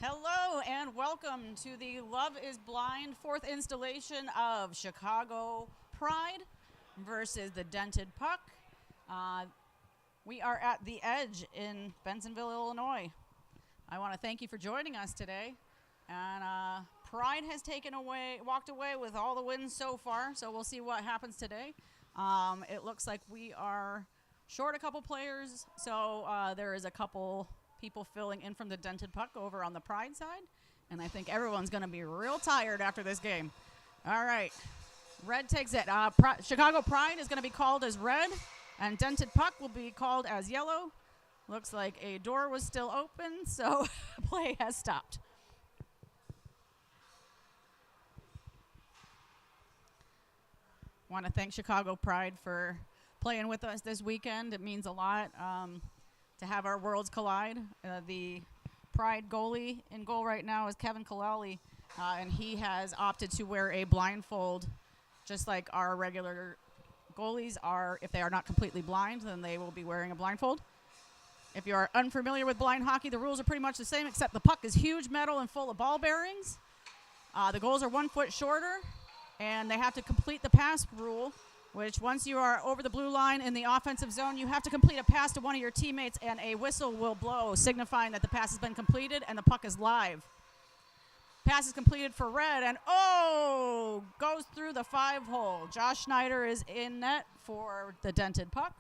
Hello and welcome to the Love is Blind fourth installation of Chicago Pride versus the Dented Puck. We are at the Edge in Bensonville, Illinois. I want to thank you for joining us today. And Pride has walked away with all the wins so far, so we'll see what happens today. It looks like we are short a couple players, so there is a couple people filling in from the Dented Puck over on the Pride side, and I think everyone's going to be real tired after this game. All right, Red takes it. Chicago Pride is going to be called as red, and Dented Puck will be called as yellow. Looks like a door was still open, so play has stopped. Want to thank Chicago Pride for playing with us this weekend. It means a lot to have our worlds collide. The Pride goalie in goal right now is Kevin Kalali, and he has opted to wear a blindfold, just like our regular goalies are. If they are not completely blind, then they will be wearing a blindfold. If you are unfamiliar with blind hockey, the rules are pretty much the same, except the puck is huge metal and full of ball bearings. The goals are 1 foot shorter, and they have to complete the pass rule, which once you are over the blue line in the offensive zone, you have to complete a pass to one of your teammates, and a whistle will blow, signifying that the pass has been completed and the puck is live. Pass is completed for red, and goes through the 5-hole. Josh Schneider is in net for the Dented Puck.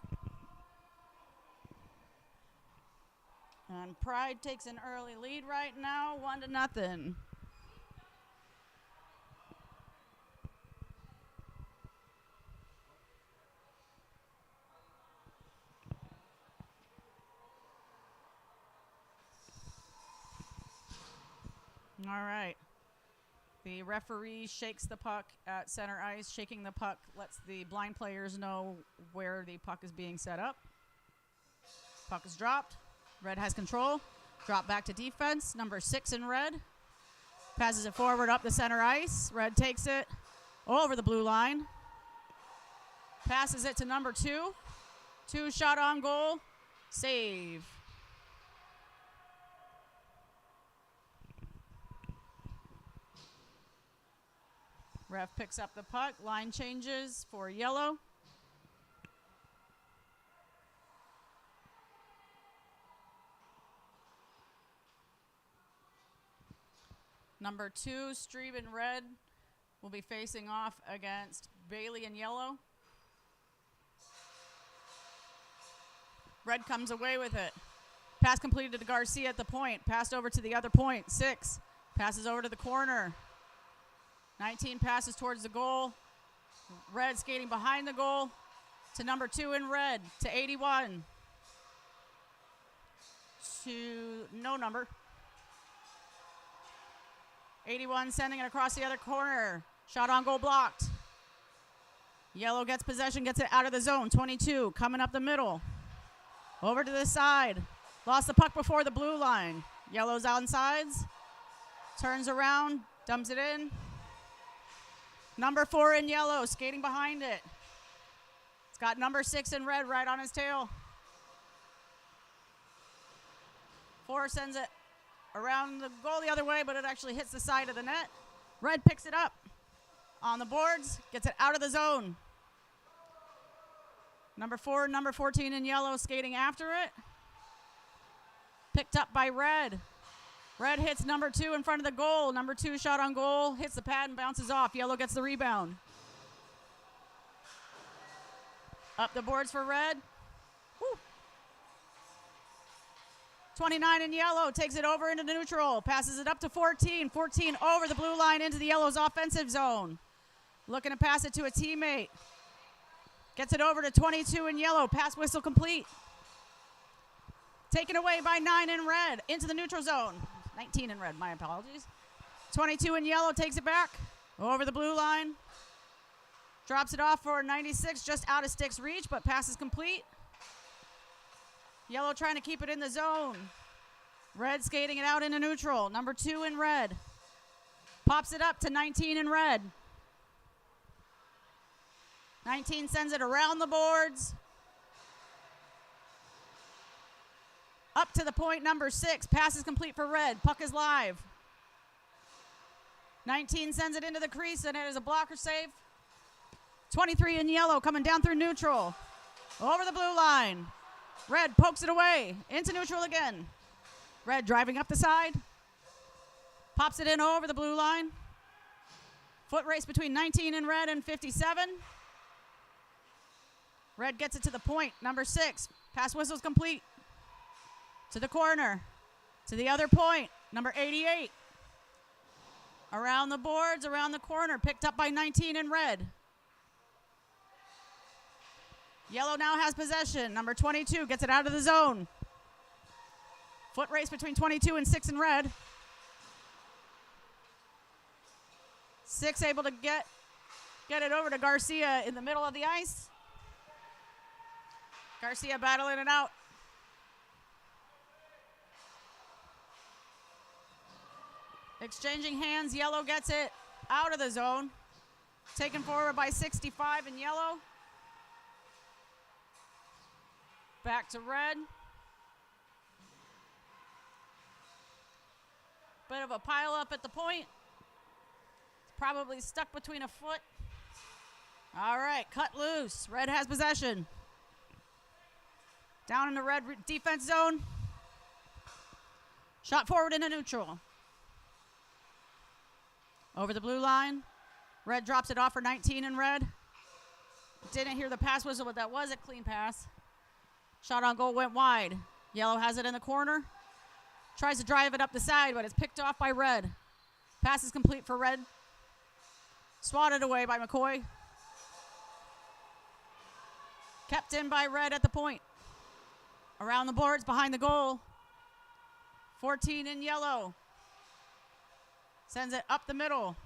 And Pride takes an early lead right now, 1-0. All right. The referee shakes the puck at center ice. Shaking the puck lets the blind players know where the puck is being set up. Puck is dropped. Red has control. Drop back to defense. Number 6 in red. Passes it forward up the center ice. Red takes it over the blue line. Passes it to number 2. 2 shot on goal. Save. Ref picks up the puck. Line changes for yellow. Number 2, Strebe in red, will be facing off against Bailey in yellow. Red comes away with it. Pass completed to Garcia at the point. Passed over to the other point. 6. Passes over to the corner. 19 passes towards the goal. Red skating behind the goal to number 2 in red, to 81. To no number. 81 sending it across the other corner. Shot on goal blocked. Yellow gets possession, gets it out of the zone. 22 coming up the middle. Over to the side. Lost the puck before the blue line. Yellow's on sides. Turns around, dumps it in. Number 4 in yellow, skating behind it. It's got number 6 in red right on his tail. 4 sends it around the goal the other way, but it actually hits the side of the net. Red picks it up on the boards, gets it out of the zone. Number 4, number 14 in yellow skating after it. Picked up by Red. Red hits number 2 in front of the goal. Number 2 shot on goal, hits the pad and bounces off. Yellow gets the rebound. Up the boards for Red. Woo. 29 in yellow takes it over into the neutral. Passes it up to 14. 14 over the blue line into the yellow's offensive zone. Looking to pass it to a teammate. Gets it over to 22 in yellow. Pass whistle complete. Taken away by 9 in red into the neutral zone. 19 in red, my apologies. 22 in yellow takes it back over the blue line. Drops it off for 96, just out of stick's reach, but pass is complete. Yellow trying to keep it in the zone. Red skating it out into neutral. Number 2 in red. Pops it up to 19 in red. 19 sends it around the boards. Up to the point, number 6. Pass is complete for red. Puck is live. 19 sends it into the crease, and it is a blocker save. 23 in yellow coming down through neutral. Over the blue line. Red pokes it away. Into neutral again. Red driving up the side. Pops it in over the blue line. Foot race between 19 in red and 57. Red gets it to the point. Number 6. Pass whistle's complete. To the corner. To the other point. Number 88. Around the boards, around the corner. Picked up by 19 in red. Yellow now has possession. Number 22 gets it out of the zone. Foot race between 22 and 6 in red. 6 able to get it over to Garcia in the middle of the ice. Garcia battling it out. Exchanging hands. Yellow gets it out of the zone. Taken forward by 65 in yellow. Back to red. Bit of a pile up at the point. It's probably stuck between a foot. All right, cut loose. Red has possession. Down in the red defense zone. Shot forward into neutral. Over the blue line. Red drops it off for 19 in red. Didn't hear the pass whistle, but that was a clean pass. Shot on goal went wide. Yellow has it in the corner. Tries to drive it up the side, but it's picked off by red. Pass is complete for red. Swatted away by McCoy. Kept in by red at the point. Around the boards, behind the goal. 14 in yellow. Sends it up the middle.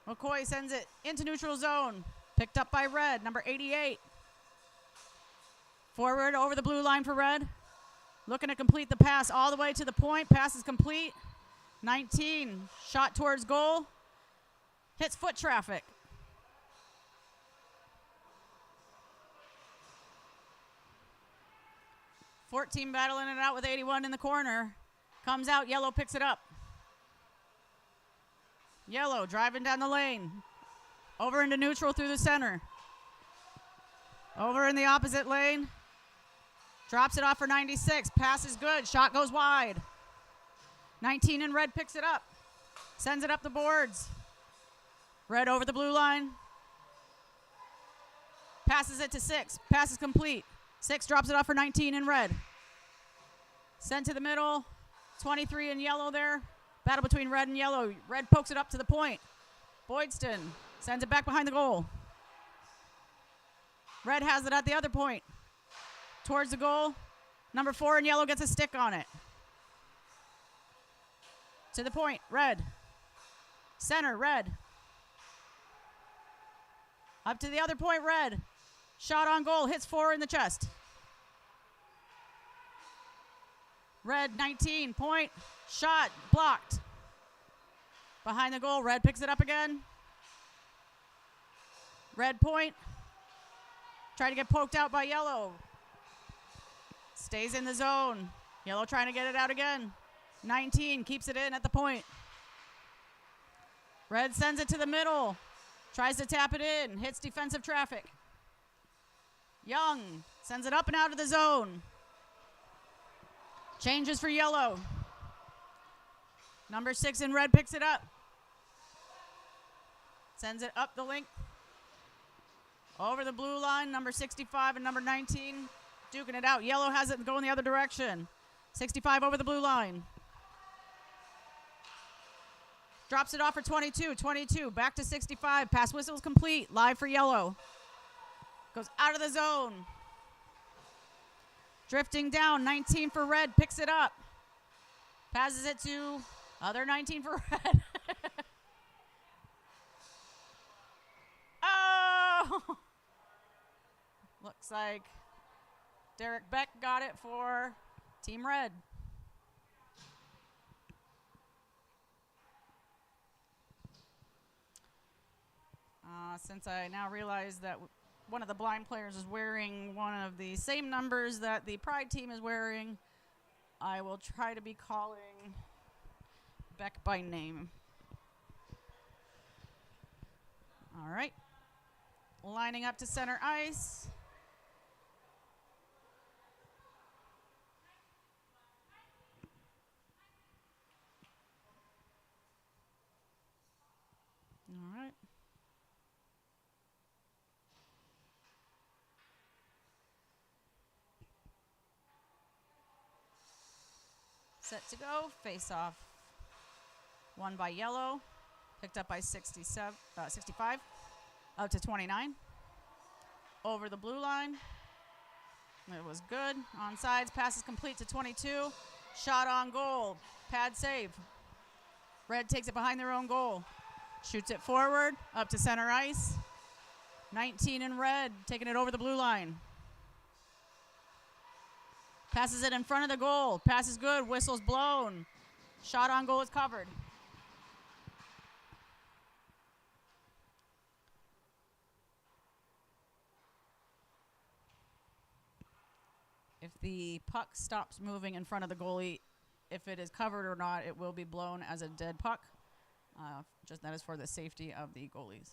McCoy sends it into neutral zone. Picked up by red, number 88. Forward over the blue line for red. Looking to complete the pass all the way to the point. Pass is complete. 19, shot towards goal. Hits foot traffic. $14 battling it out with 81 in the corner. Comes out, yellow picks it up. Yellow driving down the lane. Over into neutral through the center. Over in the opposite lane. Drops it off for 96. Pass is good. Shot goes wide. 19 in red picks it up. Sends it up the boards. Red over the blue line. Passes it to 6. Pass is complete. 6 drops it off for 19 in red. Sent to the middle. 23 in yellow there. Battle between red and yellow. Red pokes it up to the point. Boydston sends it back behind the goal. Red has it at the other point. Towards the goal. Number 4 in yellow gets a stick on it. To the point, red. Center, red. Up to the other point, red. Shot on goal, hits 4 in the chest. Red, 19, point. Shot, blocked. Behind the goal, red picks it up again. Red point. Trying to get poked out by yellow. Stays in the zone. Yellow trying to get it out again. 19 keeps it in at the point. Red sends it to the middle. Tries to tap it in. Hits defensive traffic. Young sends it up and out of the zone. Changes for yellow. Number 6 in red picks it up. Sends it up the link. Over the blue line, number 65 and number 19 duking it out. Yellow has it going the other direction. 65 over the blue line. Drops it off for 22. 22 back to 65. Pass whistle is complete. Live for yellow. Goes out of the zone. Drifting down. 19 for red. Picks it up. Passes it to other 19 for red. Oh! Looks like Derek Beck got it for Team Red. Since I now realize that one of the blind players is wearing one of the same numbers that the Pride team is wearing, I will try to be calling Beck by name. All right. Lining up to center ice. All right. Set to go. Face off. Won by yellow. Picked up by 65. Out to 29. Over the blue line. It was good. Onsides. Pass is complete to 22. Shot on goal. Pad save. Red takes it behind their own goal. Shoots it forward. Up to center ice. 19 in red. Taking it over the blue line. Passes it in front of the goal. Pass is good. Whistle's blown. Shot on goal is covered. If the puck stops moving in front of the goalie, if it is covered or not, it will be blown as a dead puck. Just that is for the safety of the goalies.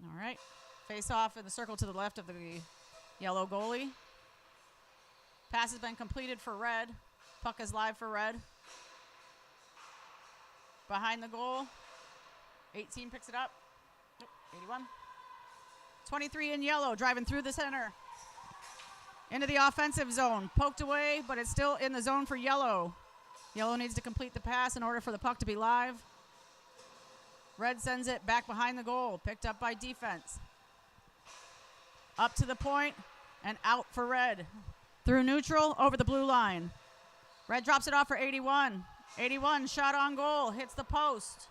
All right. Face off in the circle to the left of the yellow goalie. Pass has been completed for red. Puck is live for red. Behind the goal. 18 picks it up. Nope, 81. 23 in yellow, driving through the center. Into the offensive zone. Poked away, but it's still in the zone for yellow. Yellow needs to complete the pass in order for the puck to be live. Red sends it back behind the goal. Picked up by defense. Up to the point and out for red. Through neutral, over the blue line. Red drops it off for 81. 81, shot on goal, hits the post.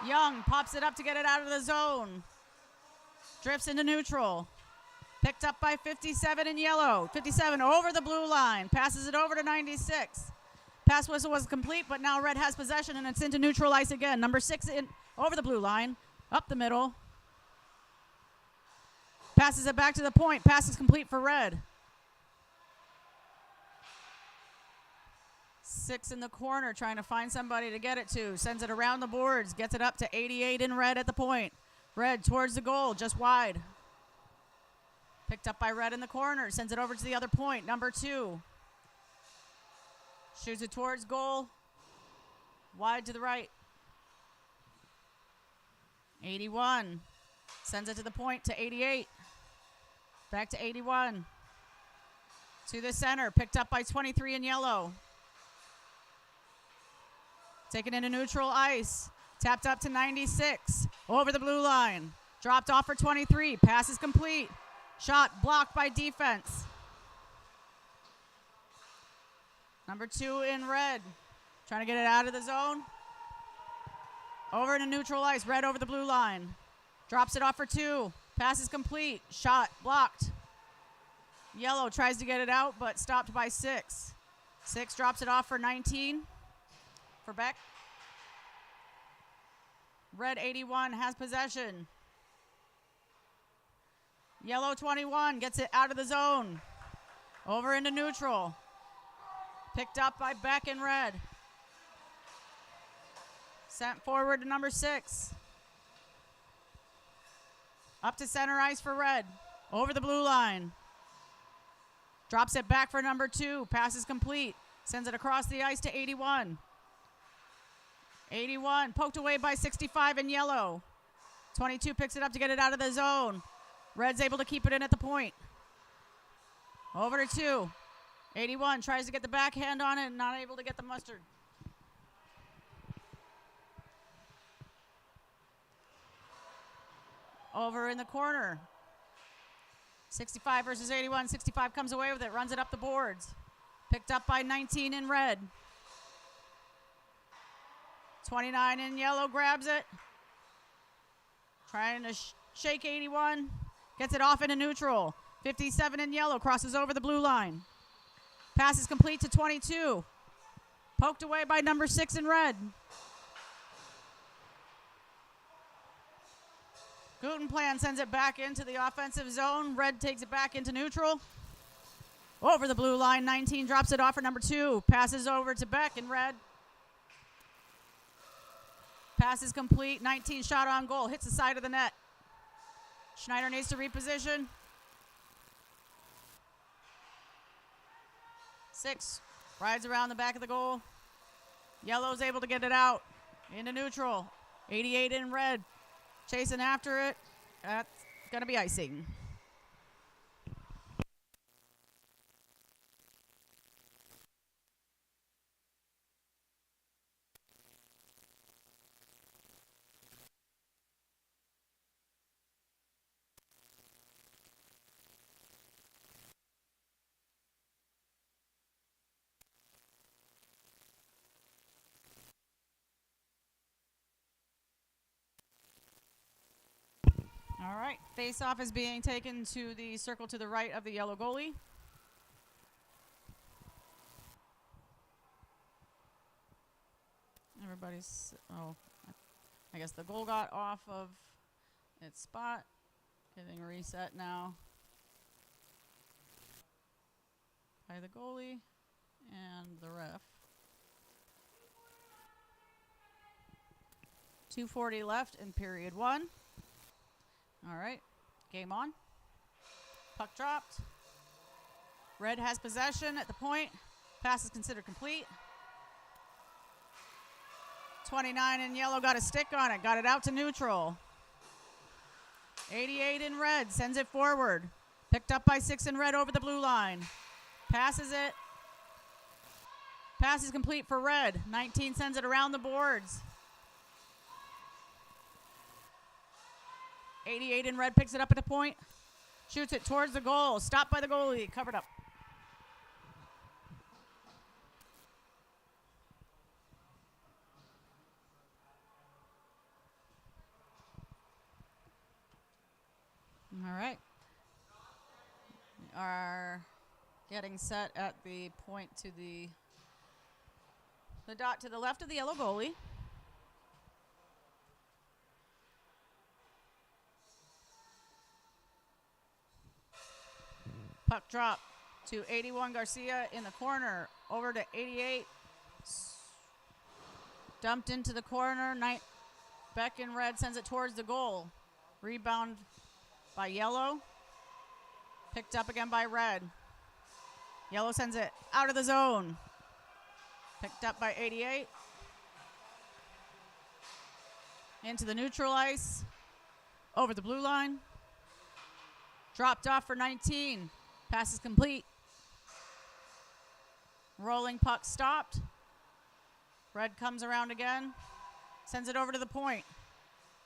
Young pops it up to get it out of the zone. Drifts into neutral. Picked up by 57 in yellow. 57 over the blue line. Passes it over to 96. Pass whistle was complete, but now red has possession, and it's into neutral ice again. Number 6 in over the blue line. Up the middle. Passes it back to the point. Pass is complete for red. 6 in the corner, trying to find somebody to get it to. Sends it around the boards. Gets it up to 88 in red at the point. Red towards the goal, just wide. Picked up by red in the corner. Sends it over to the other point. Number 2. Shoots it towards goal. Wide to the right. 81. Sends it to the point to 88. Back to 81. To the center. Picked up by 23 in yellow. Taken into neutral ice. Tapped up to 96. Over the blue line. Dropped off for 23. Pass is complete. Shot blocked by defense. Number 2 in red. Trying to get it out of the zone. Over into neutral ice. Red over the blue line. Drops it off for 2. Pass is complete. Shot blocked. Yellow tries to get it out, but stopped by 6. 6 drops it off for 19. For Beck. Red 81 has possession. Yellow 21 gets it out of the zone. Over into neutral. Picked up by Beck in red. Sent forward to number 6. Up to center ice for red. Over the blue line. Drops it back for number 2. Pass is complete. Sends it across the ice to 81. 81 poked away by 65 in yellow. 22 picks it up to get it out of the zone. Red's able to keep it in at the point. Over to 2. 81 tries to get the backhand on it, not able to get the mustard. Over in the corner. 65 versus 81. 65 comes away with it, runs it up the boards. Picked up by 19 in red. 29 in yellow grabs it. Trying to shake 81. Gets it off into neutral. 57 in yellow crosses over the blue line. Pass is complete to 22. Poked away by number 6 in red. Gutenplan sends it back into the offensive zone. Red takes it back into neutral. Over the blue line, 19 drops it off for number 2. Passes over to Beck in red. Pass is complete. 19 shot on goal. Hits the side of the net. Schneider needs to reposition. 6 rides around the back of the goal. Yellow's able to get it out into neutral. 88 in red. Chasing after it. That's going to be icing. All right, face-off is being taken to the circle to the right of the yellow goalie. Everybody's, I guess the goal got off of its spot. Getting reset now by the goalie and the ref. 2:40 left in period 1. All right, game on. Puck dropped. Red has possession at the point. Pass is considered complete. 29 in yellow got a stick on it. Got it out to neutral. 88 in red sends it forward. Picked up by 6 in red over the blue line. Passes it. Pass is complete for red. 19 sends it around the boards. 88 in red picks it up at the point. Shoots it towards the goal. Stopped by the goalie. Covered up. All right. We are getting set at the point to the dot to the left of the yellow goalie. Puck drop to 81 Garcia in the corner. Over to 88. Dumped into the corner. Beck in red sends it towards the goal. Rebound by yellow. Picked up again by red. Yellow sends it out of the zone. Picked up by 88. Into the neutral ice. Over the blue line. Dropped off for 19. Pass is complete. Rolling puck stopped. Red comes around again. Sends it over to the point.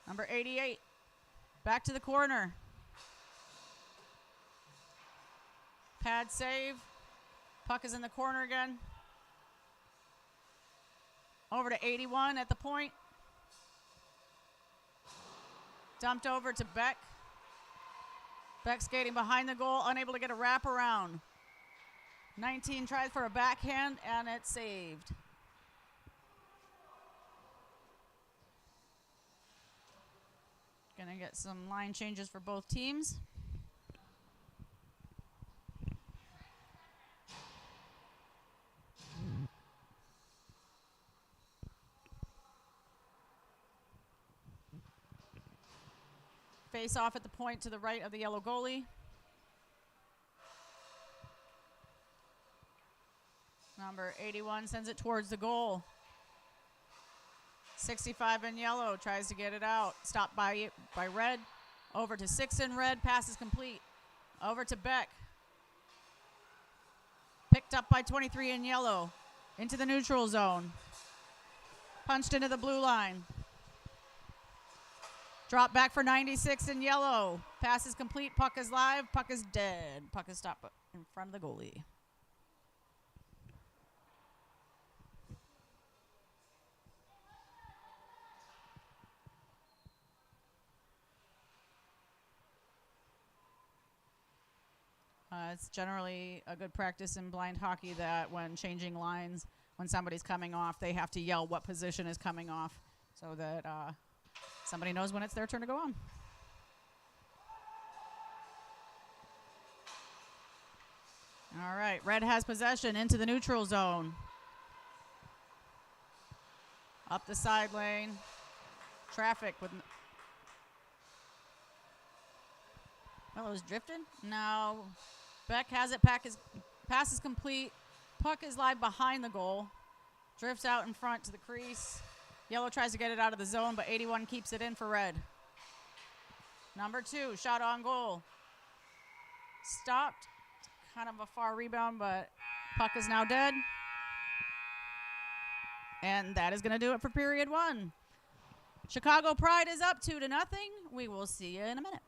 Number 88. Back to the corner. Pad save. Puck is in the corner again. Over to 81 at the point. Dumped over to Beck. Beck skating behind the goal, unable to get a wraparound. 19 tries for a backhand, and it's saved. Gonna get some line changes for both teams. Face off at the point to the right of the yellow goalie. Number 81 sends it towards the goal. 65 in yellow tries to get it out. Stopped by red. Over to 6 in red. Pass is complete. Over to Beck. Picked up by 23 in yellow. Into the neutral zone. Punched into the blue line. Drop back for 96 in yellow. Pass is complete. Puck is live. Puck is dead. Puck is stopped in front of the goalie. It's generally a good practice in blind hockey that when changing lines, when somebody's coming off, they have to yell what position is coming off so that somebody knows when it's their turn to go on. All right, red has possession into the neutral zone. Up the side lane. Traffic with Mello's drifting. No. Beck has it. Pass is complete. Puck is live behind the goal. Drifts out in front to the crease. Yellow tries to get it out of the zone, but 81 keeps it in for red. Number 2, shot on goal. Stopped. Kind of a far rebound, but puck is now dead. And that is going to do it for period 1. Chicago Pride is up 2-0. We will see you in a minute.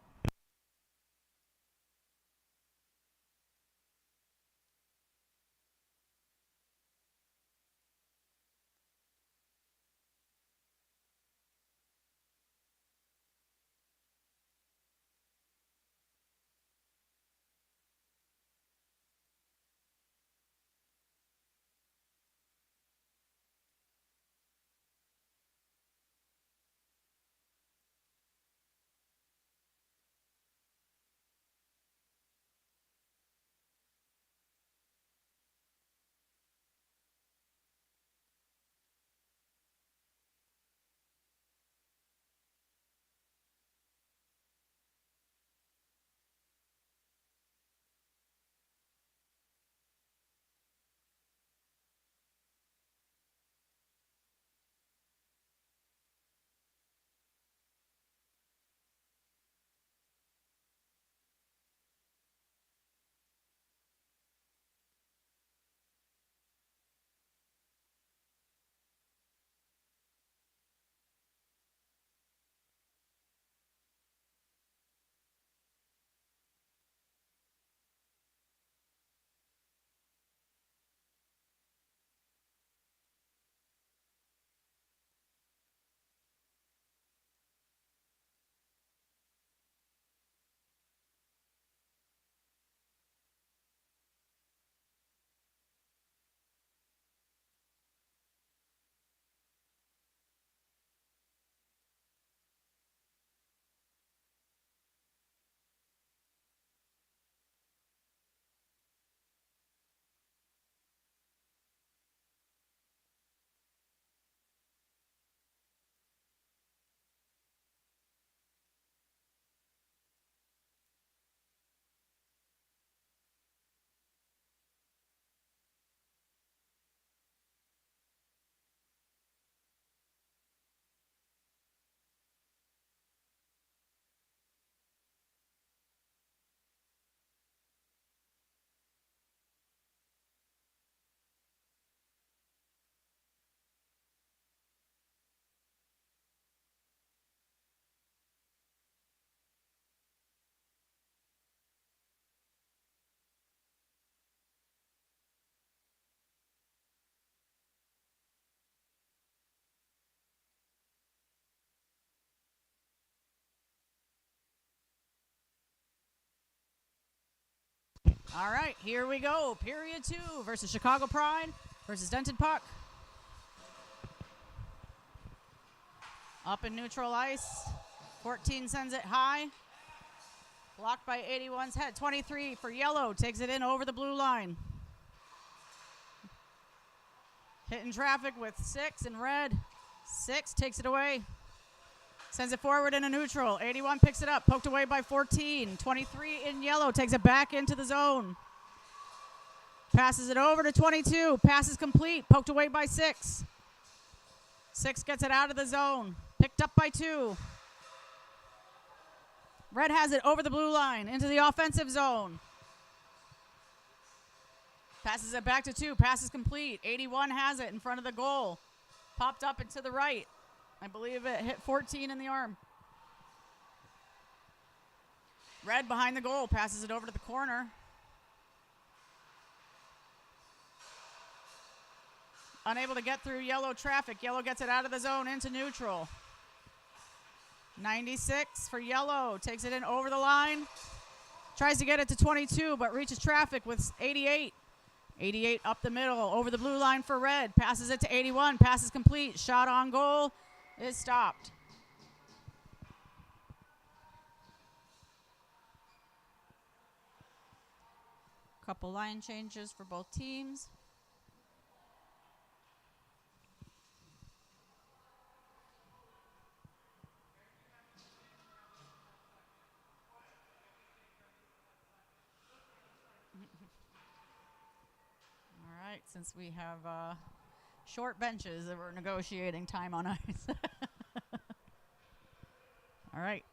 All right, here we go. Period 2 versus Chicago Pride versus Dented Puck. Up in neutral ice. 14 sends it high. Blocked by 81's head. 23 for Yellow. Takes it in over the blue line. Hitting traffic with 6 in red. 6 takes it away. Sends it forward in a neutral. 81 picks it up. Poked away by 14. 23 in Yellow. Takes it back into the zone. Passes it over to 22. Pass is complete. Poked away by 6. 6 gets it out of the zone. Picked up by 2. Red has it over the blue line into the offensive zone. Passes it back to 2. Pass is complete. 81 has it in front of the goal. Popped up and to the right. I believe it hit 14 in the arm. Red behind the goal. Passes it over to the corner. Unable to get through Yellow traffic. Yellow gets it out of the zone into neutral. 96 for Yellow. Takes it in over the line. Tries to get it to 22, but reaches traffic with 88. 88 up the middle, over the blue line for Red. Passes it to 81. Pass is complete. Shot on goal is stopped. Couple line changes for both teams. All right, since we have short benches, we're negotiating time on ice. All right.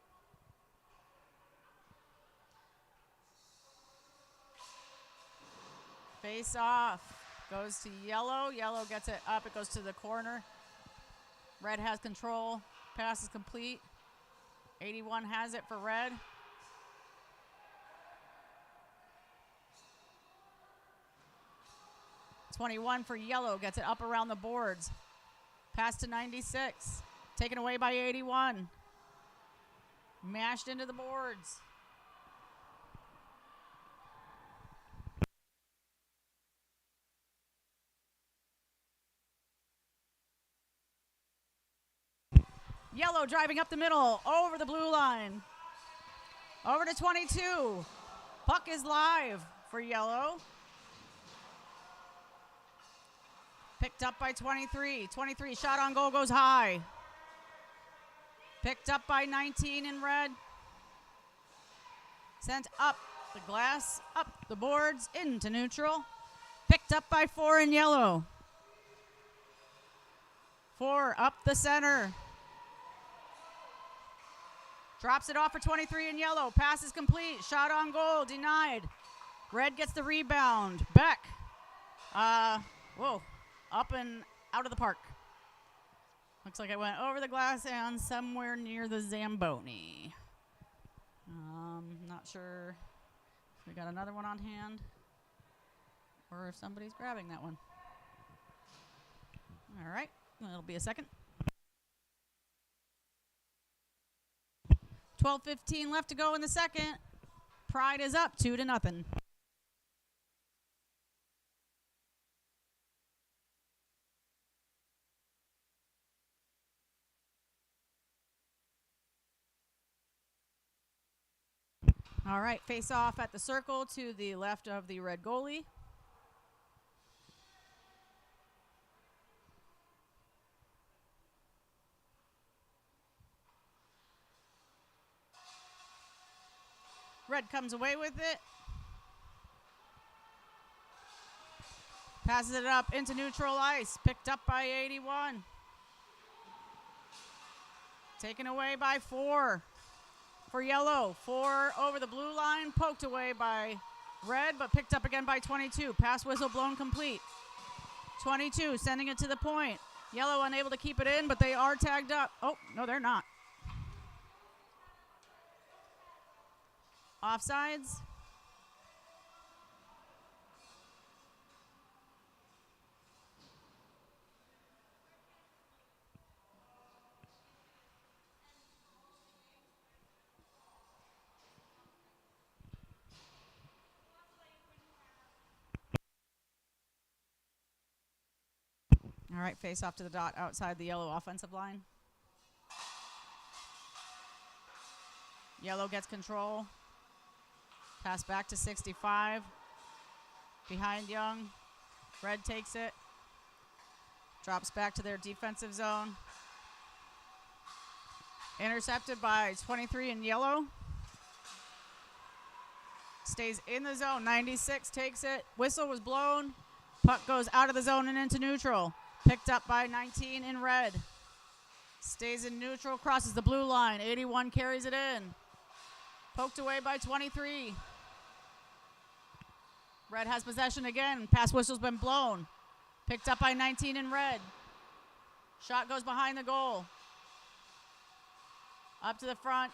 Face off. Goes to yellow. Yellow gets it up. It goes to the corner. Red has control. Pass is complete. 81 has it for red. '21 for yellow. Gets it up around the boards. Pass to 96. Taken away by 81. Mashed into the boards. Yellow driving up the middle, over the blue line. Over to 22. Puck is live for yellow. Picked up by 23. 23, shot on goal goes high. Picked up by 19 in red. Sent up the glass, up the boards, into neutral. Picked up by 4 in yellow. 4 up the center. Drops it off for 23 in yellow. Pass is complete. Shot on goal. Denied. Red gets the rebound. Beck. Up and out of the park. Looks like it went over the glass and somewhere near the Zamboni. Not sure if we got another one on hand or if somebody's grabbing that one. All right. It'll be a second. 12:15 left to go in the second. Pride is up 2-0. All right, face off at the circle to the left of the red goalie. Red comes away with it. Passes it up into neutral ice. Picked up by 81. Taken away by 4 for yellow. 4 over the blue line. Poked away by red, but picked up again by 22. Pass whistle blown complete. 22 sending it to the point. Yellow unable to keep it in, but they are tagged up. Oh, no, they're not. Offsides. All right, face off to the dot outside the yellow offensive line. Yellow gets control. Pass back to 65. Behind Young. Red takes it. Drops back to their defensive zone. Intercepted by 23 in yellow. Stays in the zone. 96 takes it. Whistle was blown. Puck goes out of the zone and into neutral. Picked up by 19 in red. Stays in neutral. Crosses the blue line. 81 carries it in. Poked away by 23. Red has possession again. Pass whistle's been blown. Picked up by 19 in red. Shot goes behind the goal. Up to the front.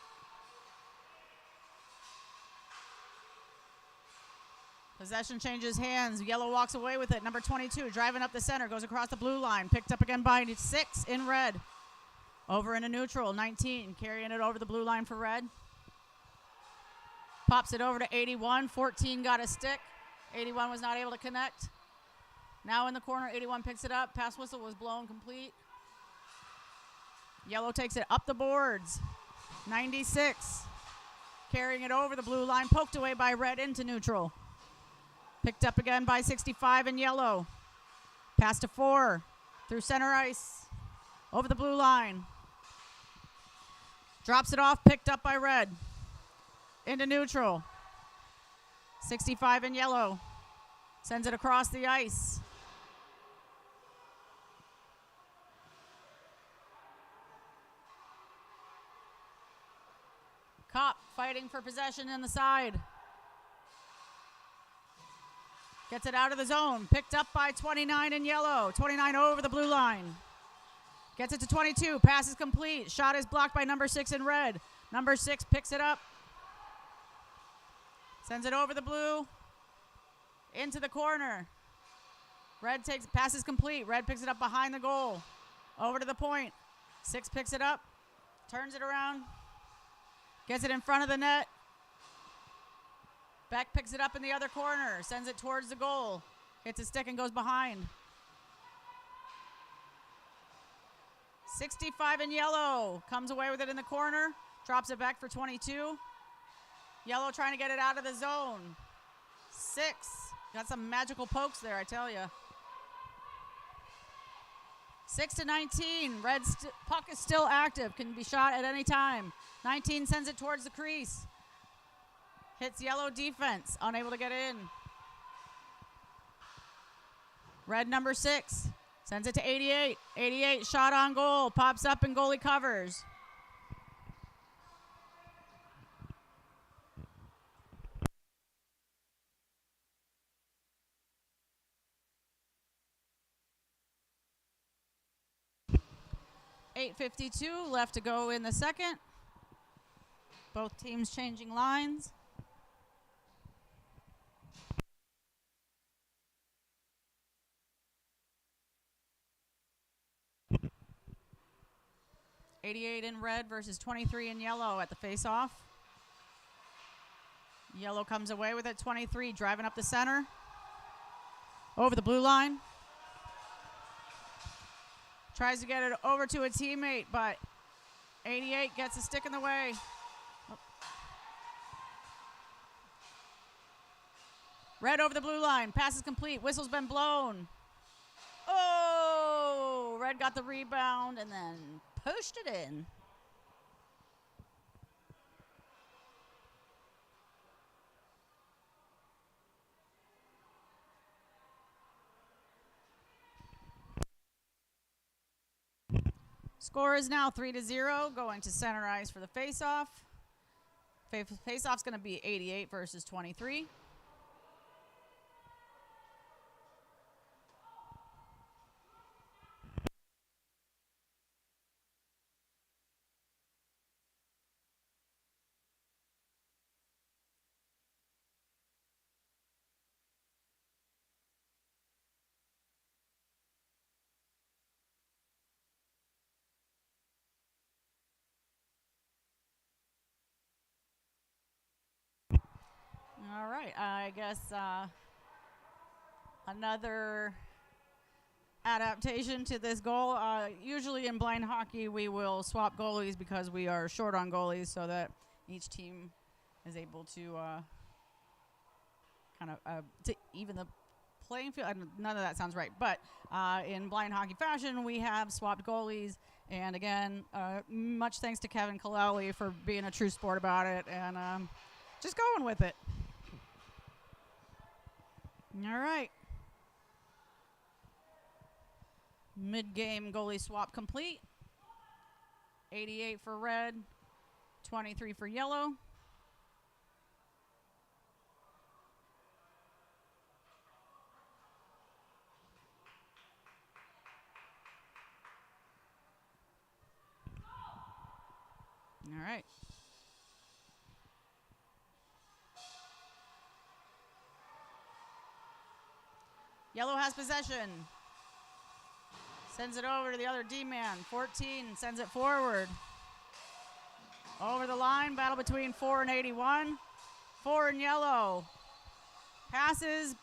Possession changes hands. Yellow walks away with it. Number 22 driving up the center. Goes across the blue line. Picked up again by 6 in red. Over into neutral. 19 carrying it over the blue line for red. Pops it over to 81. 14 got a stick. 81 was not able to connect. Now in the corner, 81 picks it up. Pass whistle was blown complete. Yellow takes it up the boards. 96 carrying it over the blue line. Poked away by red into neutral. Picked up again by 65 in yellow. Pass to 4. Through center ice. Over the blue line. Drops it off. Picked up by red. Into neutral. 65 in yellow. Sends it across the ice. Kopp fighting for possession in the side. Gets it out of the zone. Picked up by 29 in yellow. 29 over the blue line. Gets it to 22. Pass is complete. Shot is blocked by number 6 in red. Number 6 picks it up. Sends it over the blue. Into the corner. Red takes, pass is complete. Red picks it up behind the goal. Over to the point. 6 picks it up. Turns it around. Gets it in front of the net. Beck picks it up in the other corner. Sends it towards the goal. Hits a stick and goes behind. 65 in yellow. Comes away with it in the corner. Drops it back for 22. Yellow trying to get it out of the zone. 6. Got some magical pokes there, I tell you. 6-19. Red puck is still active. Can be shot at any time. 19 sends it towards the crease. Hits yellow defense. Unable to get in. Red number 6. Sends it to 88. 88 shot on goal. Pops up and goalie covers. .52 left to go in the second. Both teams changing lines. .88 in red versus 23 in yellow at the face-off. Yellow comes away with it. 23 driving up the center. Over the blue line. Tries to get it over to a teammate, but 88 gets a stick in the way. Red over the blue line. Pass is complete. Whistle's been blown. Oh! Red got the rebound and then pushed it in. Score is now 3-0, going to center ice for the face-off. Face-off's going to be 88 versus 23. All right, I guess another adaptation to this goal. Usually in blind hockey, we will swap goalies because we are short on goalies so that each team is able to kind of to even the playing field. None of that sounds right, but in blind hockey fashion, we have swapped goalies. And again, much thanks to Kevin Kaleli for being a true sport about it and just going with it. All right. Mid-game goalie swap complete. 88 for red, 23 for yellow. All right. Yellow has possession. Sends it over to the other D-man. 14 sends it forward. Over the line, battle between 4 and 81. 4 in yellow. Passes,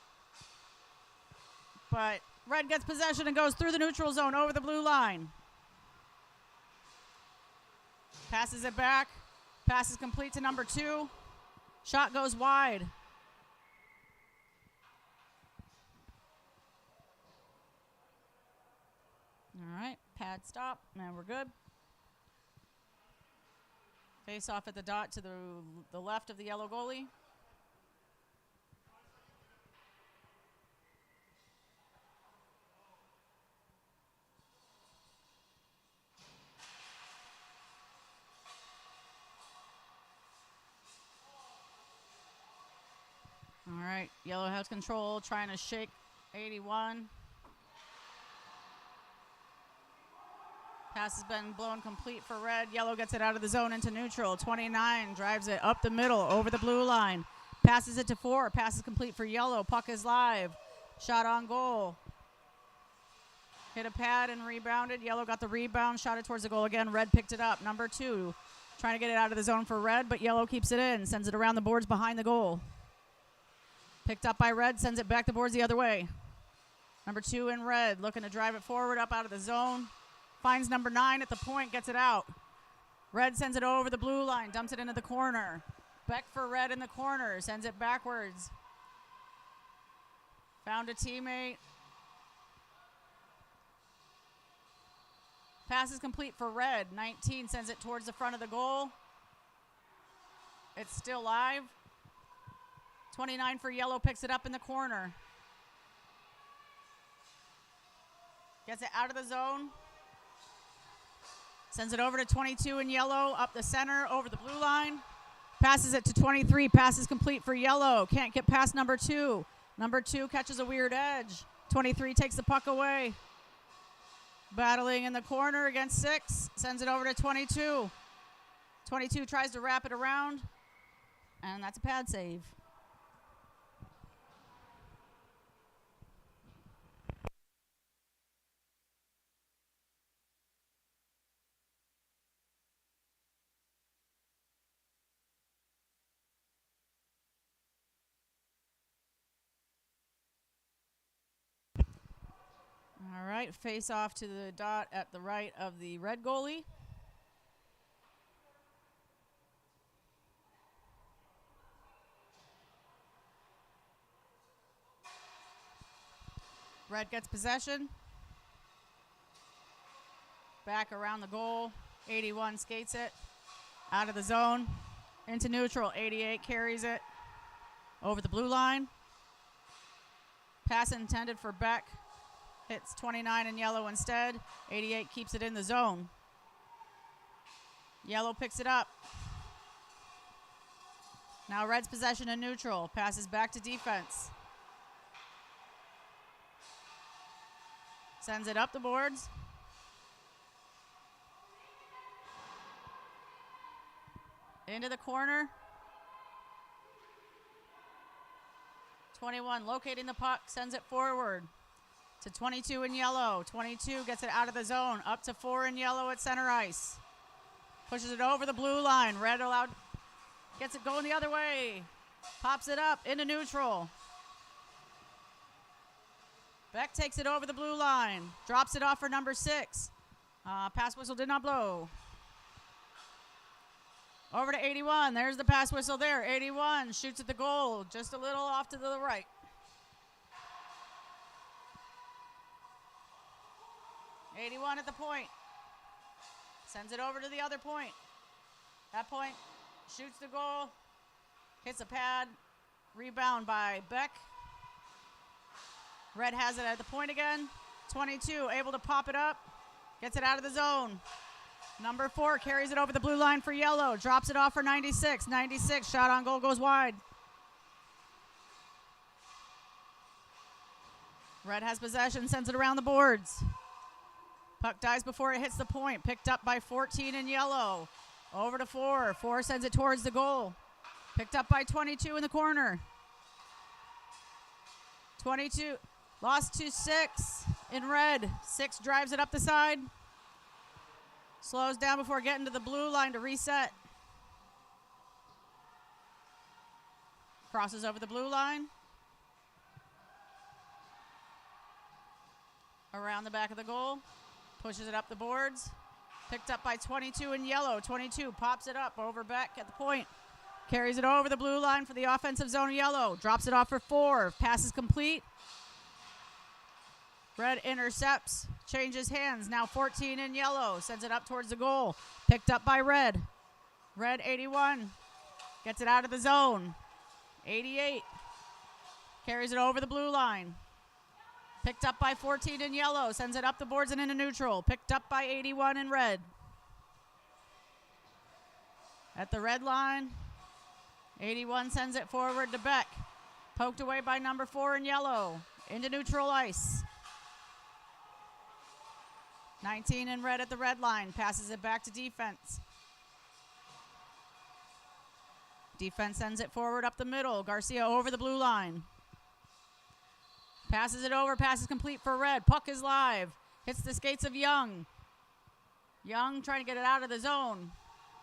but red gets possession and goes through the neutral zone over the blue line. Passes it back. Pass is complete to number 2. Shot goes wide. All right, pad stop, and we're good. Face off at the dot to the left of the yellow goalie. All right, yellow has control, trying to shake 81. Pass has been blown complete for red. Yellow gets it out of the zone into neutral. 29 drives it up the middle over the blue line. Passes it to 4. Pass is complete for yellow. Puck is live. Shot on goal. Hit a pad and rebounded. Yellow got the rebound, shot it towards the goal again. Red picked it up. Number 2 trying to get it out of the zone for red, but yellow keeps it in. Sends it around the boards behind the goal. Picked up by red, sends it back the boards the other way. Number 2 in red, looking to drive it forward up out of the zone. Finds number 9 at the point, gets it out. Red sends it over the blue line, dumps it into the corner. Beck for red in the corner, sends it backwards. Found a teammate. Pass is complete for red. 19 sends it towards the front of the goal. It's still live. 29 for yellow picks it up in the corner. Gets it out of the zone. Sends it over to 22 in yellow, up the center, over the blue line. Passes it to 23. Pass is complete for yellow. Can't get past number 2. Number 2 catches a weird edge. 23 takes the puck away. Battling in the corner against 6. Sends it over to 22. 22 tries to wrap it around. And that's a pad save. All right, face off to the dot at the right of the red goalie. Red gets possession. Back around the goal. 81 skates it. Out of the zone. Into neutral. 88 carries it. Over the blue line. Pass intended for Beck. Hits 29 in yellow instead. 88 keeps it in the zone. Yellow picks it up. Now red's possession in neutral. Passes back to defense. Sends it up the boards. Into the corner. 21 locating the puck. Sends it forward to 22 in yellow. 22 gets it out of the zone. Up to 4 in yellow at center ice. Pushes it over the blue line. Red allowed. Gets it going the other way. Pops it up into neutral. Beck takes it over the blue line. Drops it off for number 6. Pass whistle did not blow. Over to 81. There's the pass whistle there. 81 shoots at the goal. Just a little off to the right. '81 at the point. Sends it over to the other point. That point shoots the goal. Hits a pad. Rebound by Beck. Red has it at the point again. 22 able to pop it up. Gets it out of the zone. Number 4 carries it over the blue line for yellow. Drops it off for 96. 96 shot on goal goes wide. Red has possession. Sends it around the boards. Puck dies before it hits the point. Picked up by 14 in yellow. Over to 4. 4 sends it towards the goal. Picked up by 22 in the corner. 22 lost to 6 in red. 6 drives it up the side. Slows down before getting to the blue line to reset. Crosses over the blue line. Around the back of the goal. Pushes it up the boards. Picked up by 22 in yellow. 22 pops it up over Beck at the point. Carries it over the blue line for the offensive zone yellow. Drops it off for 4. Pass is complete. Red intercepts. changes hands. Now 14 in yellow. Sends it up towards the goal. Picked up by red. Red 81. Gets it out of the zone. 88. Carries it over the blue line. Picked up by 14 in yellow. Sends it up the boards and into neutral. Picked up by 81 in red. At the red line, 81 sends it forward to Beck. Poked away by number 4 in yellow. Into neutral ice. 19 in red at the red line. Passes it back to defense. Defense sends it forward up the middle. Garcia over the blue line. Passes it over. Pass is complete for red. Puck is live. Hits the skates of Young. Young trying to get it out of the zone.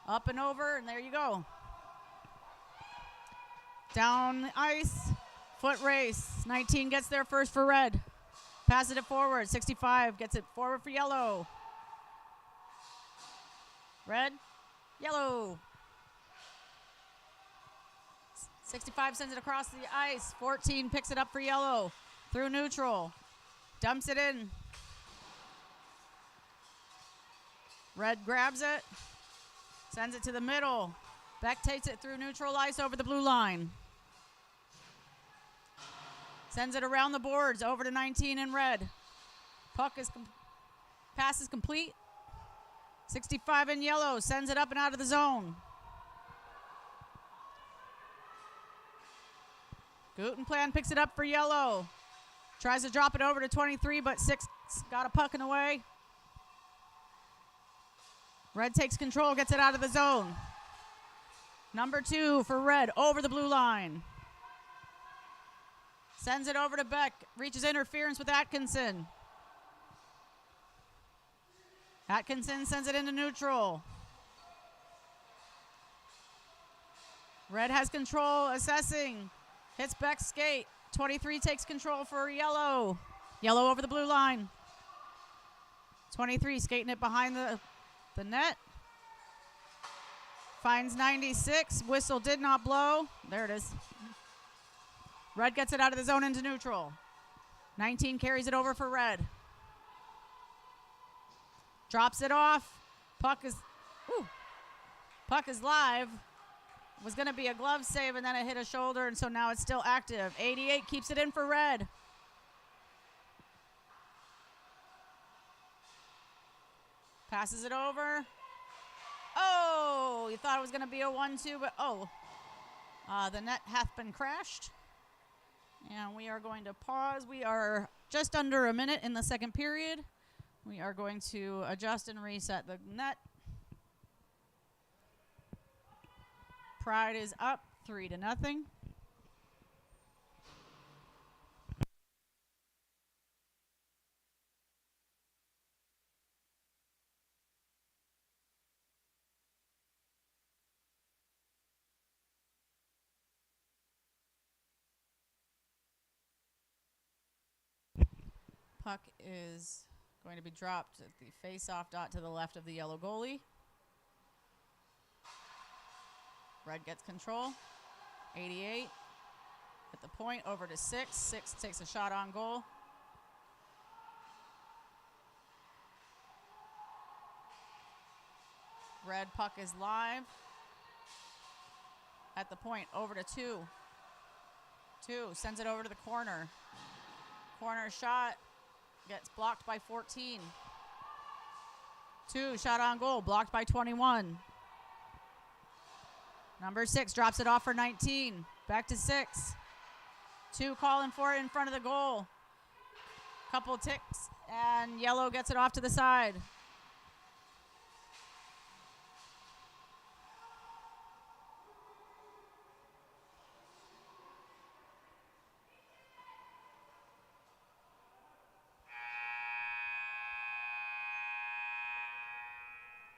Up and over, and there you go. Down the ice. Foot race. 19 gets there first for red. Passes it forward. 65 gets it forward for yellow. Red. Yellow. 65 sends it across the ice. 14 picks it up for yellow. Through neutral. Dumps it in. Red grabs it. Sends it to the middle. Beck takes it through neutral ice over the blue line. Sends it around the boards over to 19 in red. Puck is pass is complete. 65 in yellow. Sends it up and out of the zone. Gutenplan picks it up for yellow. Tries to drop it over to 23, but 6 got a puck in the way. Red takes control, gets it out of the zone. Number 2 for red, over the blue line. Sends it over to Beck, reaches interference with Atkinson. Atkinson sends it into neutral. Red has control, assessing. Hits Beck's skate. 23 takes control for yellow. Yellow over the blue line. 23 skating it behind the net. Finds 96. Whistle did not blow. There it is. Red gets it out of the zone into neutral. 19 carries it over for red. Drops it off. Puck is live. Was going to be a glove save, and then it hit a shoulder, and so now it's still active. 88 keeps it in for red. Passes it over. Oh, you thought it was going to be a 1-2, but the net hath been crashed. And we are going to pause. We are just under a minute in the second period. We are going to adjust and reset the net. Pride is up 3-0. Puck is going to be dropped at the face-off dot to the left of the yellow goalie. Red gets control. 88 at the point, over to 6. 6 takes a shot on goal. Red puck is live. At the point, over to 2. 2 sends it over to the corner. Corner shot gets blocked by 14. 2 shot on goal, blocked by 21. Number 6 drops it off for 19. Back to 6. 2 calling for it in front of the goal. Couple ticks, and yellow gets it off to the side.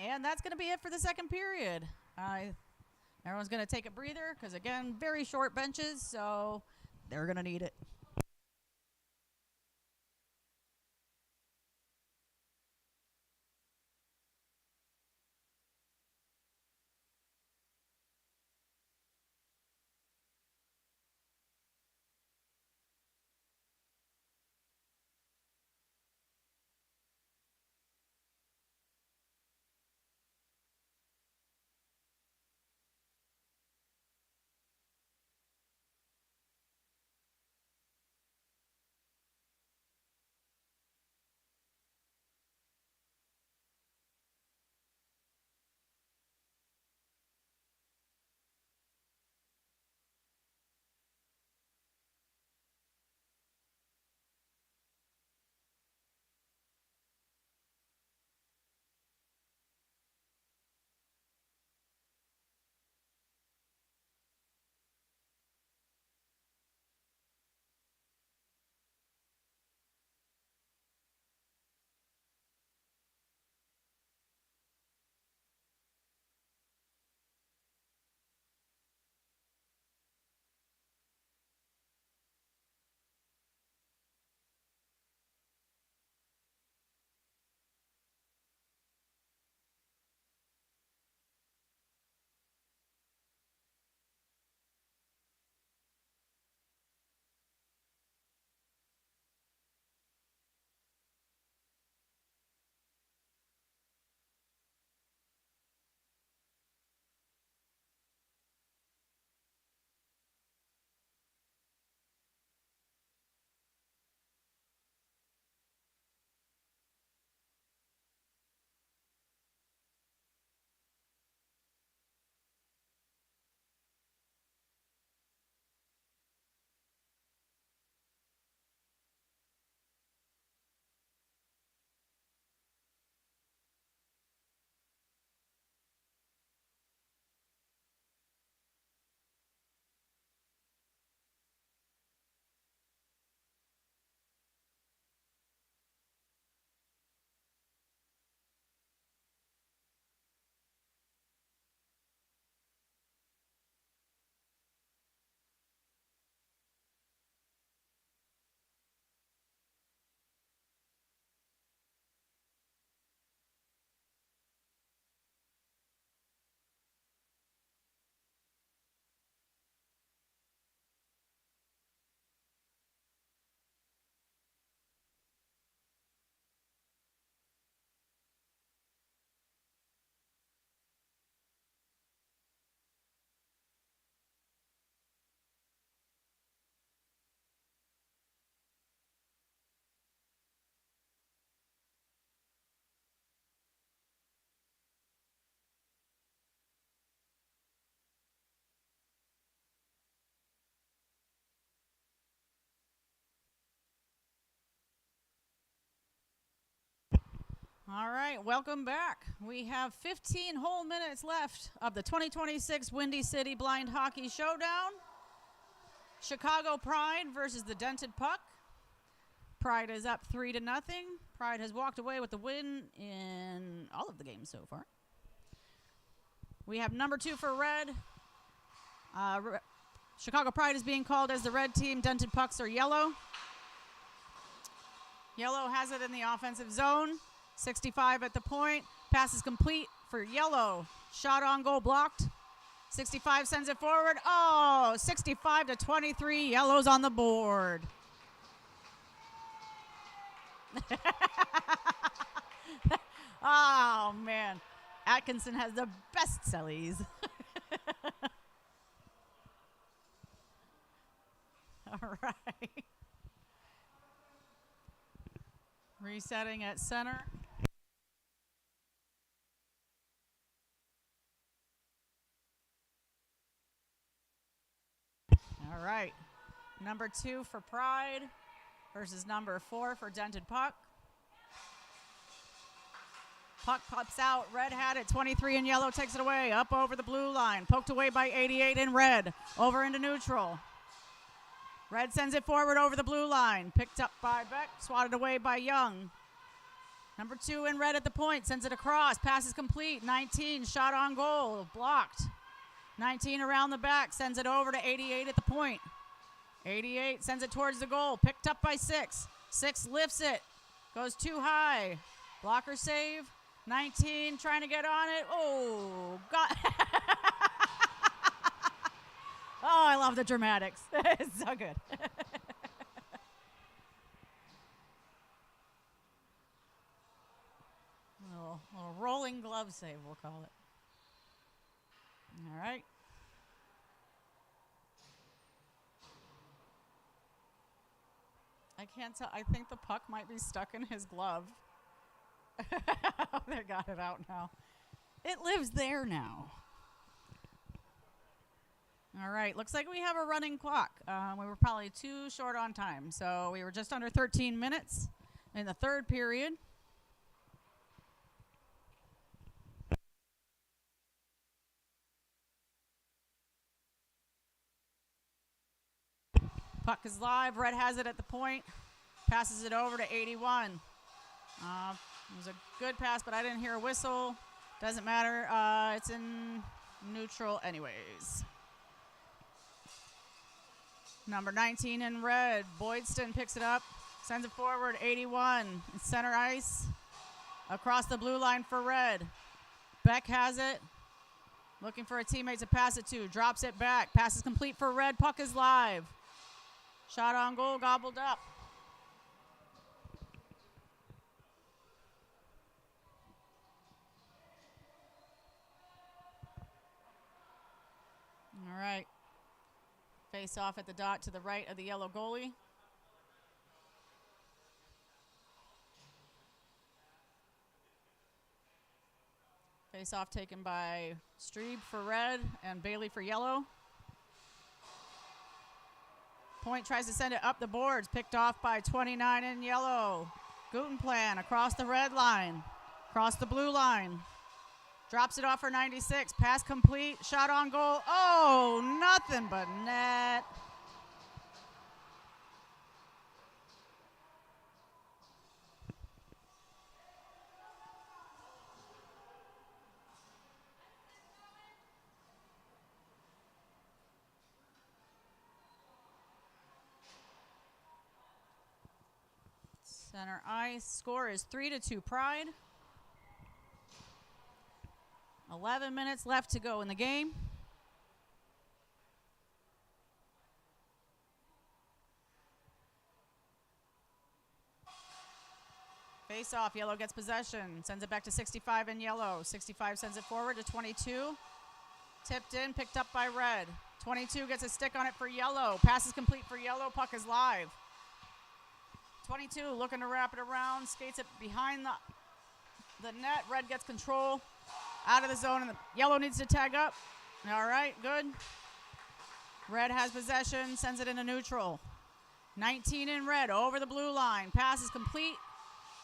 And that's going to be it for the second period. Everyone's going to take a breather because, again, very short benches, so they're going to need it. All right, welcome back. We have 15 whole minutes left of the 2026 Windy City Blind Hockey Showdown. Chicago Pride versus the Dented Puck. Pride is up 3-0. Pride has walked away with the win in all of the games so far. We have number 2 for red. Chicago Pride is being called as the red team. Dented Pucks are yellow. Yellow has it in the offensive zone. 65 at the point. Pass is complete for yellow. Shot on goal blocked. 65 sends it forward. Oh, 65-23. Yellow's on the board. Oh, man. Atkinson has the best sellies. All right. Resetting at center. All right. Number 2 for Pride versus number 4 for Dented Puck. Puck pops out. Red had it. 23 in yellow takes it away. Up over the blue line. Poked away by 88 in red. Over into neutral. Red sends it forward over the blue line. Picked up by Beck. Swatted away by Young. Number 2 in red at the point. Sends it across. Pass is complete. 19. Shot on goal. Blocked. 19 around the back. Sends it over to 88 at the point. 88 sends it towards the goal. Picked up by 6. 6 lifts it. Goes too high. Blocker save. 19 trying to get on it. Oh, God. Oh, I love the dramatics. It's so good. little rolling glove save, we'll call it. All right. I can't tell. I think the puck might be stuck in his glove. They got it out now. It lives there now. All right. Looks like we have a running clock. We were probably too short on time. So we were just under 13 minutes in the third period. Puck is live. Red has it at the point. Passes it over to 81. It was a good pass, but I didn't hear a whistle. Doesn't matter. It's in neutral anyways. Number 19 in red. Boydston picks it up. Sends it forward. 81. Center ice. Across the blue line for red. Beck has it. Looking for a teammate to pass it to. Drops it back. Pass is complete for red. Puck is live. Shot on goal. Gobbled up. All right. Face off at the dot to the right of the yellow goalie. Face off taken by Streeb for red and Bailey for yellow. Point tries to send it up the boards. Picked off by 29 in yellow. Gutenplan across the red line. Across the blue line. Drops it off for 96. Pass complete. Shot on goal. Oh, nothing but net. Center ice. Score is 3-2 Pride. 11 minutes left to go in the game. Face off. Yellow gets possession. Sends it back to 65 in yellow. 65 sends it forward to 22. Tipped in. Picked up by red. 22 gets a stick on it for yellow. Pass is complete for yellow. Puck is live. 22 looking to wrap it around. Skates it behind the net. Red gets control. Out of the zone, and the yellow needs to tag up. All right, good. Red has possession, sends it into neutral. 19 in red, over the blue line. Pass is complete.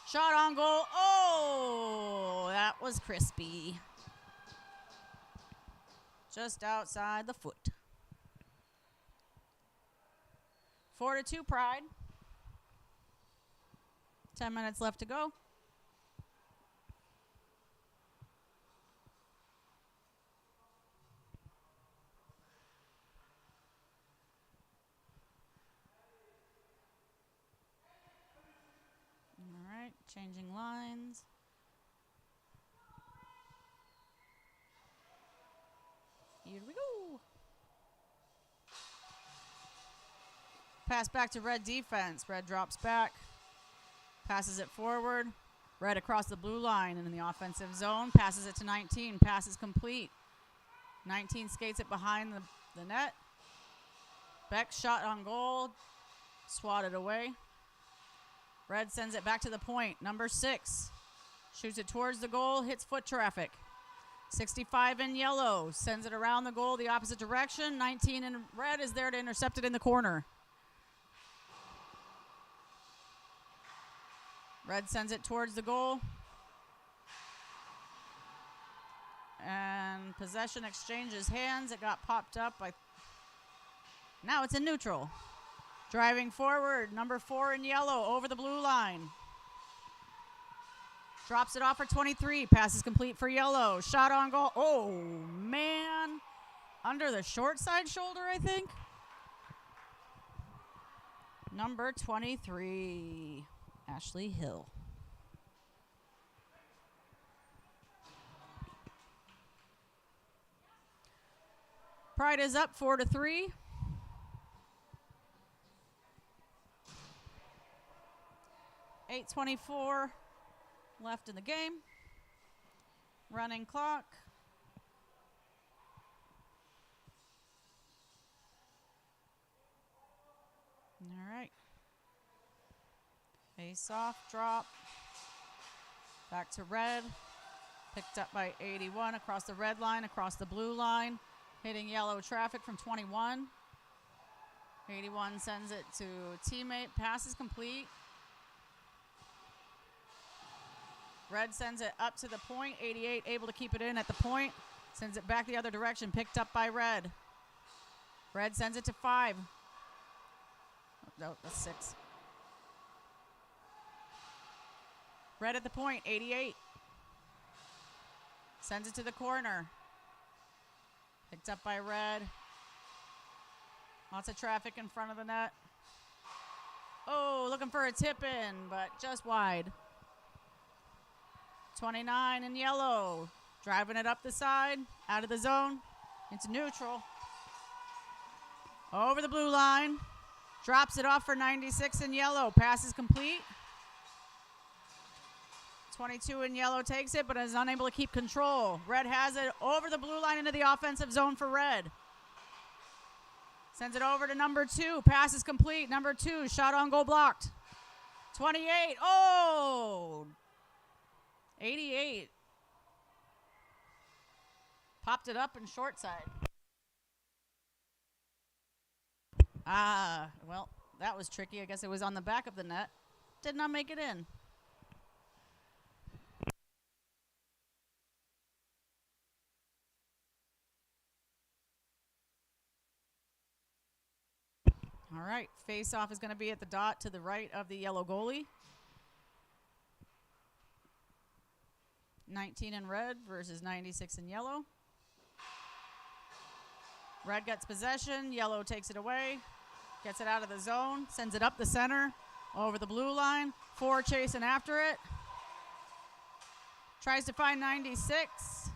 Shot on goal. Oh! was crispy. Just outside the foot. 4-2 Pride. 10 minutes left to go. All right, changing lines. Here we go. Pass back to Red defense. Red drops back. Passes it forward. Red across the blue line and in the offensive zone. Passes it to 19. Pass is complete. 19 skates it behind the net. Beck shot on goal. Swatted away. Red sends it back to the point. Number 6. Shoots it towards the goal. Hits foot traffic. 65 in yellow. Sends it around the goal the opposite direction. 19 in red is there to intercept it in the corner. Red sends it towards the goal. And possession exchanges hands. It got popped up. Now it's in neutral. Driving forward, number 4 in yellow over the blue line. Drops it off for 23. Passes complete for yellow. Shot on goal. Oh, man. Under the short side shoulder, I think. Number 23, Ashley Hill. Pride is up 4-3. .8:24 left in the game. Running clock. All right. Face off, drop. Back to red. Picked up by 81 across the red line, across the blue line. Hitting yellow traffic from 21. 81 sends it to teammate. Pass is complete. Red sends it up to the point. 88 able to keep it in at the point. Sends it back the other direction. Picked up by Red. Red sends it to 5. No, that's 6. Red at the point. 88. Sends it to the corner. Picked up by Red. Lots of traffic in front of the net. Oh, looking for a tip in, but just wide. 29 in yellow. Driving it up the side, out of the zone. It's neutral. Over the blue line. Drops it off for 96 in yellow. Pass is complete. 22 in yellow takes it, but is unable to keep control. Red has it over the blue line into the offensive zone for Red. Sends it over to number 2. Pass is complete. Number 2, shot on goal blocked. 28. Oh! 88. Popped it up in short side. Well, that was tricky. I guess it was on the back of the net. Did not make it in. All right, face-off is going to be at the dot to the right of the yellow goalie. 19 in red versus 96 in yellow. Red gets possession. Yellow takes it away. Gets it out of the zone. Sends it up the center. Over the blue line. 4 chasing after it. Tries to find 96.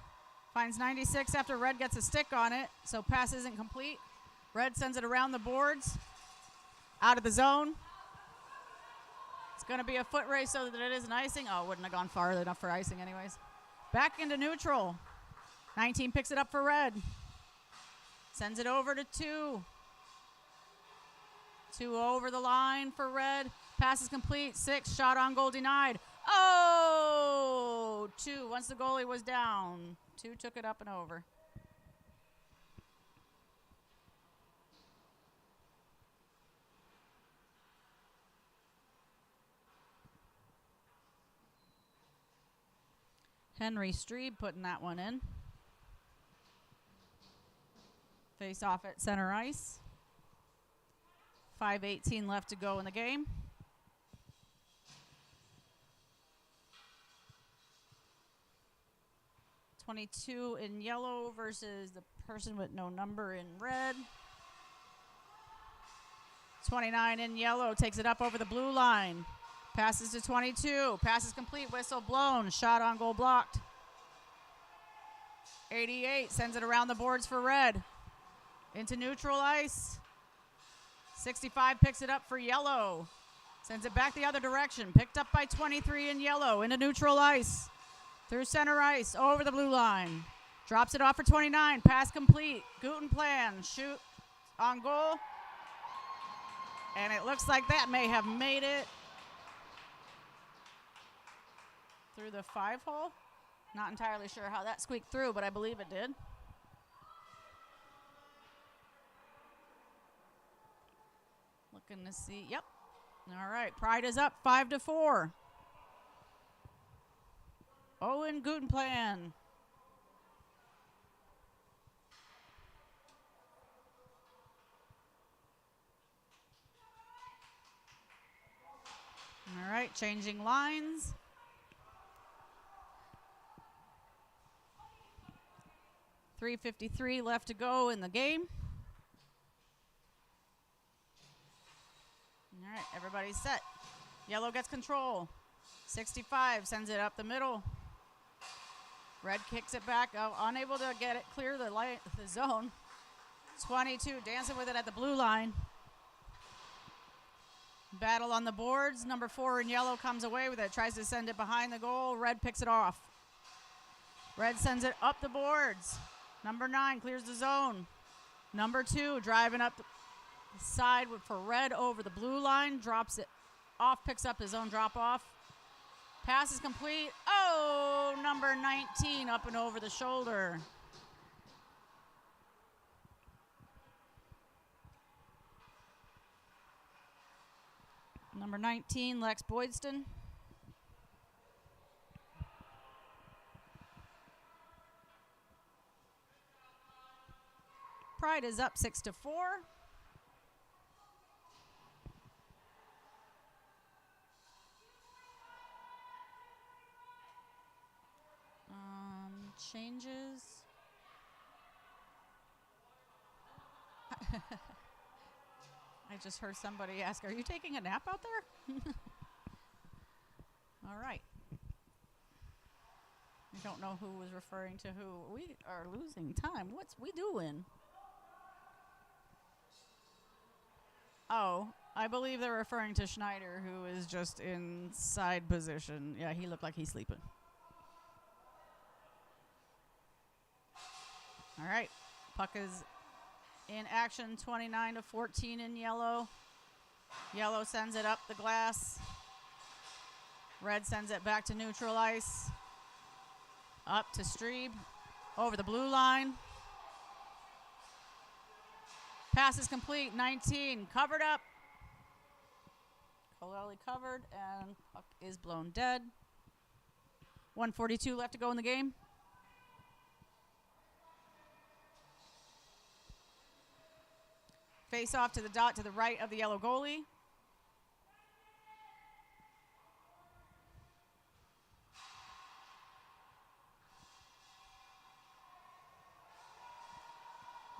Finds 96 after Red gets a stick on it. So pass isn't complete. Red sends it around the boards. Out of the zone. It's going to be a foot race so that it isn't icing. Oh, it wouldn't have gone far enough for icing anyways. Back into neutral. 19 picks it up for Red. Sends it over to 2. 2 over the line for Red. Pass is complete. 6, shot on goal denied. Oh! 2, once the goalie was down. 2 took it up and over. Henry Strebe putting that one in. Face off at center ice. 5:18 left to go in the game. .22 in yellow versus the person with no number in red. 29 in yellow takes it up over the blue line. Passes to 22. Pass is complete. Whistle blown. Shot on goal blocked. 88 sends it around the boards for red. Into neutral ice. 65 picks it up for yellow. Sends it back the other direction. Picked up by 23 in yellow. Into neutral ice. Through center ice. Over the blue line. Drops it off for 29. Pass complete. Gutenplan. Shoot on goal. And it looks like that may have made it through the 5-hole. Not entirely sure how that squeaked through, but I believe it did. Looking to see. Yep. All right. Pride is up 5-4. Owen Gutenplan. All right. Changing lines. .353 left to go in the game. All right, everybody's set. Yellow gets control. 65 sends it up the middle. Red kicks it back, unable to get it clear the zone. 22 dancing with it at the blue line. Battle on the boards. Number 4 in yellow comes away with it. Tries to send it behind the goal. Red picks it off. Red sends it up the boards. Number 9 clears the zone. Number 2 driving up the side for red over the blue line. Drops it off, picks up his own drop off. Pass is complete. Oh, number 19 up and over the shoulder. Number 19, Lex Boydston. Pride is up 6-4. Changes. I just heard somebody ask, are you taking a nap out there? All right. I don't know who was referring to who. We are losing time. What's we doing? Oh, I believe they're referring to Schneider, who is just in side position. Yeah, he looked like he's sleeping. All right. Puck is in action, 29-14 in yellow. Yellow sends it up the glass. Red sends it back to neutral ice. Up to Strebe. Over the blue line. Pass is complete. 19 covered up. Colelli covered, and puck is blown dead. 1:42 left to go in the game. Face off to the dot to the right of the yellow goalie.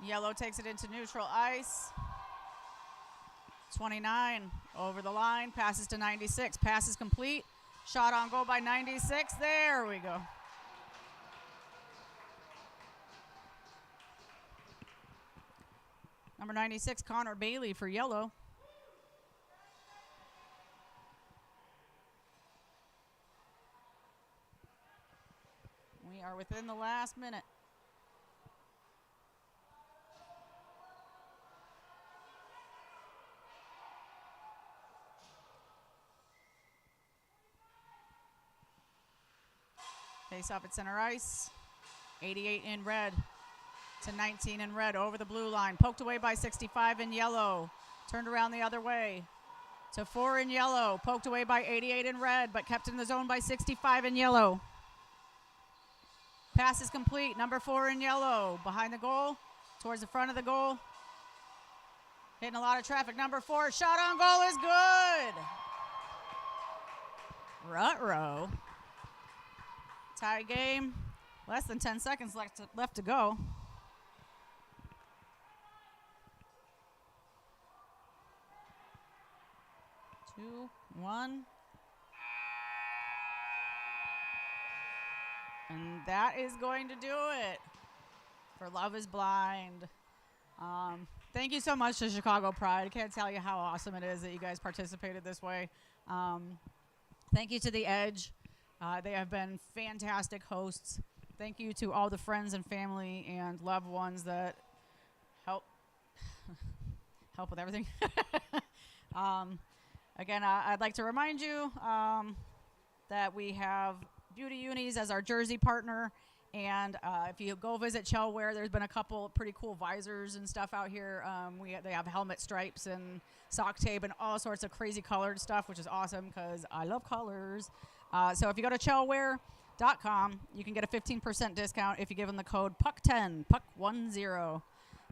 Yellow takes it into neutral ice. 29 over the line, passes to 96. Pass is complete. Shot on goal by 96. There we go. Number 96, Connor Bailey for yellow. We are within the last minute. Face off at center ice. 88 in red to 19 in red over the blue line. Poked away by 65 in yellow. Turned around the other way to 4 in yellow. Poked away by 88 in red, but kept in the zone by 65 in yellow. Pass is complete. Number 4 in yellow, behind the goal, towards the front of the goal. Hitting a lot of traffic. Number 4, shot on goal is good. Ruh-roh. Tie game. Less than 10 seconds left to go. Two, one. And that is going to do it for Love is Blind. Thank you so much to Chicago Pride. I can't tell you how awesome it is that you guys participated this way. Thank you to The Edge. They have been fantastic hosts. Thank you to all the friends and family and loved ones that help with everything. Again, I'd like to remind you that we have Beauty Unis as our jersey partner. And if you go visit Chelware, there's been a couple pretty cool visors and stuff out here. They have helmet stripes and sock tape and all sorts of crazy colored stuff, which is awesome because I love colors. So if you go to chelware.com, you can get a 15% discount if you give them the code PUCK10, PUCK10.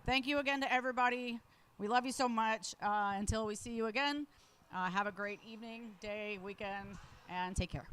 Thank you again to everybody. We love you so much. Until we see you again, have a great evening, day, weekend, and take care.